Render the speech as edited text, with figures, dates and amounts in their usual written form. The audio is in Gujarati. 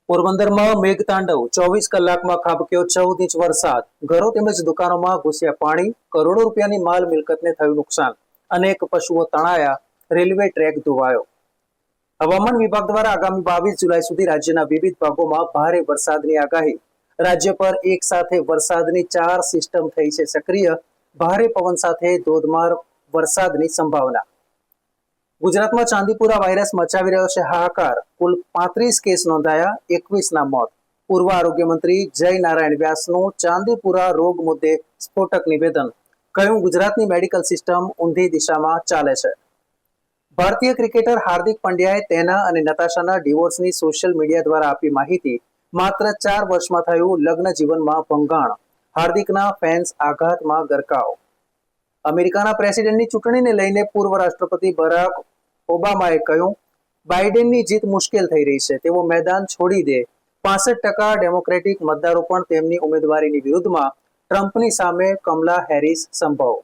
પોરબંદરમાં મેઘતાંડવ 24 કલાકમાં ખાબક્યો 14 ઇંચ વરસાદ. ઘરો તેમજ દુકાનોમાં ઘૂસ્યા પાણી. કરોડો રૂપિયાની માલ મિલકતને થયું નુકસાન. અનેક પશુઓ તણાયા. Railway track ધોવાયો. હવામાન વિભાગ દ્વારા આગામી 22 જુલાઈ સુધી રાજ્યના વિવિધ ભાગોમાં ભારે વરસાદની આગાહી. રાજ્ય પર એક સાથે વરસાદની 4 સિસ્ટમ થઈ છે સક્રિય. ભારે પવન સાથે ધોધમાર વરસાદની સંભાવના. ગુજરાતમાં ચાંદીપુરા વાયરસ મચાવી રહ્યો છે હાહાકાર. કુલ 35 કેસ નોંધાયા, 21ના મોત. પૂર્વ આરોગ્ય મંત્રી જય નારાયણ વ્યાસનું ચાંદીપુરા રોગ મુદ્દે સ્ફોટક નિવેદન. કહ્યું, ગુજરાતની મેડિકલ સિસ્ટમ ઊંધી દિશામાં ચાલે છે. ભારતીય ક્રિકેટર હાર્દિક પંડ્યાએ તેના અને નતાશાના ડિવોર્સની સોશિયલ મીડિયા દ્વારા આપી માહિતી. માત્ર 4 વર્ષમાં થયું લગ્ન જીવનમાં ભંગાણ. હાર્દિકના ફેન્સ આઘાતમાં ગરકાવ. અમેરિકાના પ્રેસિડેન્ટની ચૂંટણીને લઈને પૂર્વ રાષ્ટ્રપતિ બરાક ઓબામાએ કહ્યું, બાઇડેનની જીત મુશ્કેલ થઈ રહી છે. તેઓ મેદાન છોડી દે. 65% ડેમોક્રેટિક મતદારો પણ તેમની ઉમેદવારીની વિરુદ્ધમાં. ટ્રમ્પની સામે કમલા હેરિસ સંભવ.